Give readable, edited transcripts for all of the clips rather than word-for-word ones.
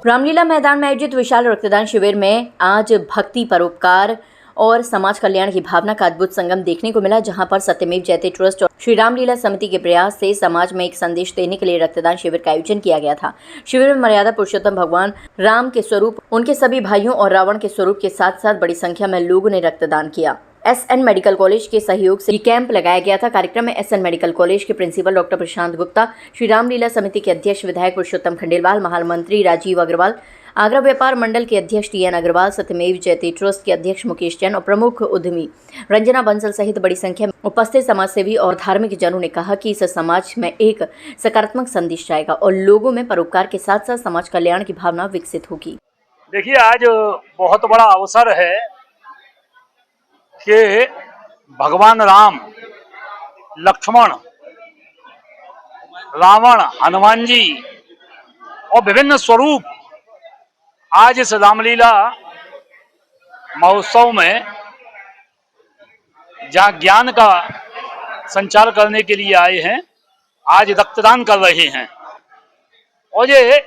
रामलीला मैदान में आयोजित विशाल रक्तदान शिविर में आज भक्ति, परोपकार और समाज कल्याण की भावना का अद्भुत संगम देखने को मिला, जहां पर सत्यमेव जयते ट्रस्ट और श्री रामलीला समिति के प्रयास से समाज में एक संदेश देने के लिए रक्तदान शिविर का आयोजन किया गया था। शिविर में मर्यादा पुरुषोत्तम भगवान राम के स्वरूप, उनके सभी भाइयों और रावण के स्वरूप के साथ साथ बड़ी संख्या में लोगों ने रक्तदान किया। एसएन मेडिकल कॉलेज के सहयोग से कैंप लगाया गया था। कार्यक्रम में एसएन मेडिकल कॉलेज के प्रिंसिपल डॉक्टर प्रशांत गुप्ता, श्री रामलीला समिति के अध्यक्ष विधायक पुरुषोत्तम खंडेलवाल, महामंत्री राजीव अग्रवाल, आगरा व्यापार मंडल के अध्यक्ष टीएन अग्रवाल, सत्यमेव जयते ट्रस्ट के अध्यक्ष मुकेश जैन और प्रमुख उद्यमी रंजना बंसल सहित बड़ी संख्या में उपस्थित समाजसेवी और धार्मिक जनों ने कहा कि इस समाज में एक सकारात्मक संदेश जाएगा और लोगों में परोपकार के साथ साथ समाज कल्याण की भावना विकसित होगी। देखिए, आज बहुत बड़ा अवसर है कि भगवान राम, लक्ष्मण, रावण, हनुमान जी और विभिन्न स्वरूप आज इस रामलीला महोत्सव में जहां ज्ञान का संचार करने के लिए आए हैं, आज रक्तदान कर रहे हैं। और ये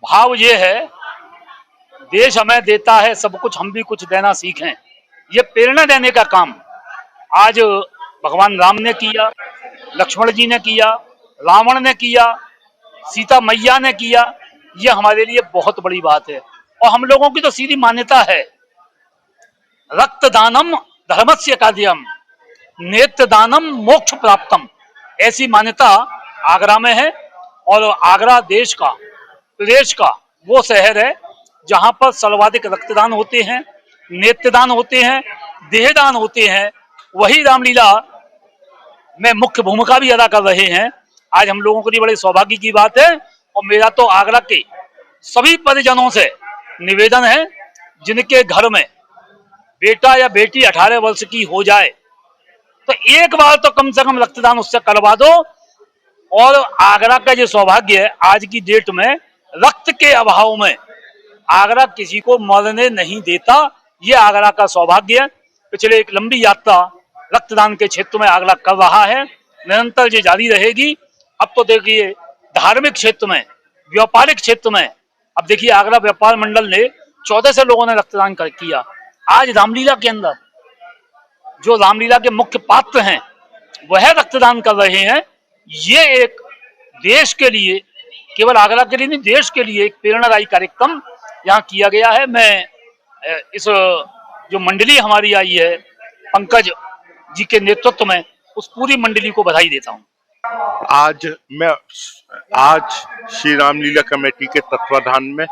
भाव ये है, देश हमें देता है सब कुछ, हम भी कुछ देना सीखें। ये प्रेरणा देने का काम आज भगवान राम ने किया, लक्ष्मण जी ने किया, रावण ने किया, सीता मैया ने किया। ये हमारे लिए बहुत बड़ी बात है। और हम लोगों की तो सीधी मान्यता है, रक्तदानम धर्मस्य कार्यम, नेत्रदानम मोक्ष प्राप्तम। ऐसी मान्यता आगरा में है। और आगरा देश का, प्रदेश का वो शहर है जहां पर सर्वाधिक रक्तदान होते हैं, नेत्रदान होते हैं, देहदान होते हैं। वही रामलीला में मुख्य भूमिका भी अदा कर रहे हैं। आज हम लोगों के लिए बड़े सौभाग्य की बात है। और मेरा तो आगरा के सभी परिजनों से निवेदन है, जिनके घर में बेटा या बेटी 18 वर्ष की हो जाए तो एक बार तो कम से कम रक्तदान उससे करवा दो। और आगरा का जो सौभाग्य है, आज की डेट में रक्त के अभाव में आगरा किसी को मरने नहीं देता। ये आगरा का सौभाग्य है। पिछले एक लंबी यात्रा रक्तदान के क्षेत्र में आगरा कर रहा है, निरंतर ये जारी रहेगी। अब तो देखिए, धार्मिक क्षेत्र में, व्यापारिक क्षेत्र में, अब देखिए आगरा व्यापार मंडल ने 14 से लोगों ने रक्तदान किया। आज रामलीला के अंदर जो रामलीला के मुख्य पात्र हैं वह रक्तदान कर रहे हैं। ये एक देश के लिए, केवल आगरा के लिए नहीं, देश के लिए एक प्रेरणादायी कार्यक्रम यहाँ किया गया है। मैं इस जो मंडली हमारी आई है पंकज जी के नेतृत्व में, उस पूरी मंडली को बधाई देता हूँ। आज श्री रामलीला कमेटी के तत्वाधान में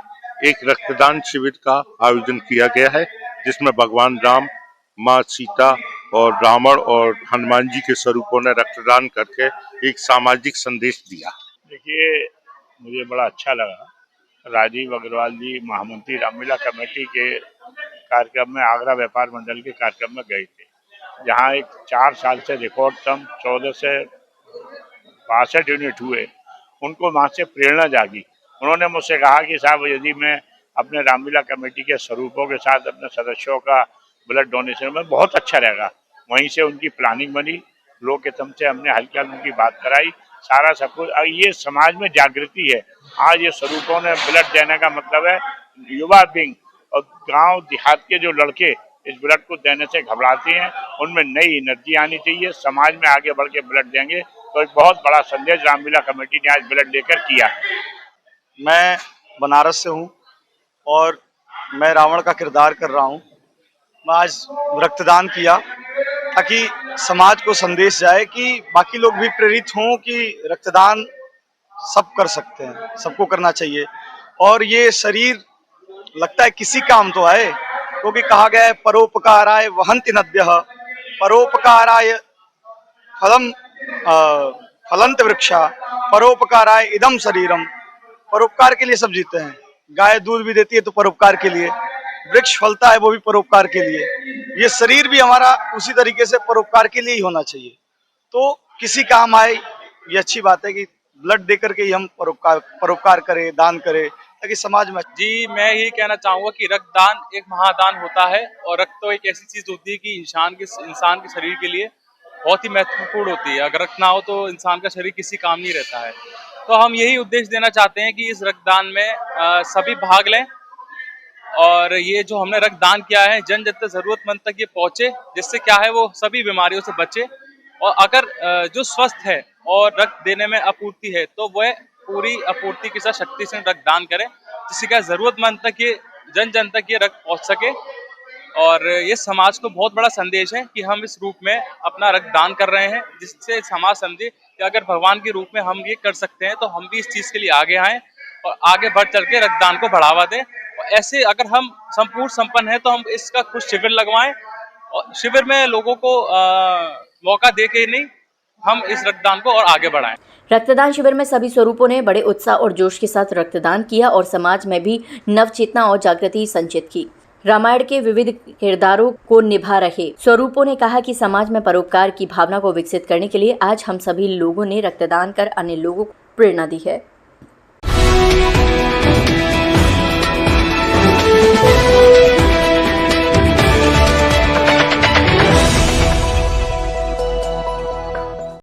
एक रक्तदान शिविर का आयोजन किया गया है, जिसमें भगवान राम, माँ सीता और रावण और हनुमान जी के स्वरूपों ने रक्तदान करके एक सामाजिक संदेश दिया। देखिए, मुझे बड़ा अच्छा लगा। राजीव अग्रवाल जी महामंत्री रामलीला कमेटी के कार्यक्रम में, आगरा व्यापार मंडल के कार्यक्रम में गए थे, जहां एक 4 साल से रिकॉर्ड टर्म 14 से 62 यूनिट हुए। उनको वहाँ से प्रेरणा जागी। उन्होंने मुझसे कहा कि साहब, यदि मैं अपने रामलीला कमेटी के स्वरूपों के साथ अपने सदस्यों का ब्लड डोनेशन में बहुत अच्छा रहेगा। वहीं से उनकी प्लानिंग बनी, लोग के तम से हमने हल्के उनकी बात कराई, सारा सब कुछ। ये समाज में जागृति है। आज ये स्वरूपों ने ब्लड देने का मतलब है, युवा विंग और गांव देहात के जो लड़के इस ब्लड को देने से घबराते हैं, उनमें नई एनर्जी आनी चाहिए। समाज में आगे बढ़ के ब्लड देंगे तो एक बहुत बड़ा संदेश रामलीला कमेटी ने आज ब्लड देकर किया है। मैं बनारस से हूँ और मैं रावण का किरदार कर रहा हूँ। मैं आज रक्तदान किया ताकि समाज को संदेश जाए कि बाकी लोग भी प्रेरित हों कि रक्तदान सब कर सकते हैं, सबको करना चाहिए। और ये शरीर लगता है किसी काम तो आए, क्योंकि कहा गया है परोपकाराय वहन्ति नद्यः, परोपकाराय फलंत वृक्षा, परोपकाराय इदम शरीरम। परोपकार के लिए सब जीते हैं। गाय दूध भी देती है तो परोपकार के लिए, वृक्ष फलता है वो भी परोपकार के लिए। ये शरीर भी हमारा उसी तरीके से परोपकार के लिए ही होना चाहिए। तो किसी काम आए, ये अच्छी बात है कि ब्लड देकर के ही हम परोपकार करें, दान करें, ताकि समाज में। जी, मैं यही कहना चाहूंगा कि रक्तदान एक महादान होता है। और रक्त तो एक ऐसी चीज होती है कि इंसान के शरीर के लिए बहुत ही महत्वपूर्ण होती है। अगर रक्त ना हो तो इंसान का शरीर किसी काम नहीं रहता है। तो हम यही उद्देश्य देना चाहते हैं कि इस रक्तदान में सभी भाग लें और ये जो हमने रक्तदान किया है जन जन तक जरूरतमंद तक ये पहुंचे, जिससे क्या है वो सभी बीमारियों से बचे। और अगर जो स्वस्थ है और रक्त देने में अपूर्ति है तो वह पूरी आपूर्ति के साथ शक्ति से रक्तदान करें, जिससे क्या जरूरतमंद तक ये जन जन तक ये रक्त पहुंच सके। और ये समाज को बहुत बड़ा संदेश है कि हम इस रूप में अपना रक्तदान कर रहे हैं, जिससे समाज समझे कि अगर भगवान के रूप में हम ये कर सकते हैं तो हम भी इस चीज के लिए आगे आएं और आगे बढ़ चल के रक्तदान को बढ़ावा दें। और ऐसे अगर हम संपूर्ण संपन्न हैं तो हम इसका कुछ शिविर लगवाएं और शिविर में लोगों को मौका दे के नहीं, हम इस रक्तदान को और आगे बढ़ाएं। रक्तदान शिविर में सभी स्वरूपों ने बड़े उत्साह और जोश के साथ रक्तदान किया और समाज में भी नवचेतना और जागृति संचित की। रामायण के विविध किरदारों को निभा रहे स्वरूपों ने कहा कि समाज में परोपकार की भावना को विकसित करने के लिए आज हम सभी लोगों ने रक्तदान कर अन्य लोगों को प्रेरणा दी है।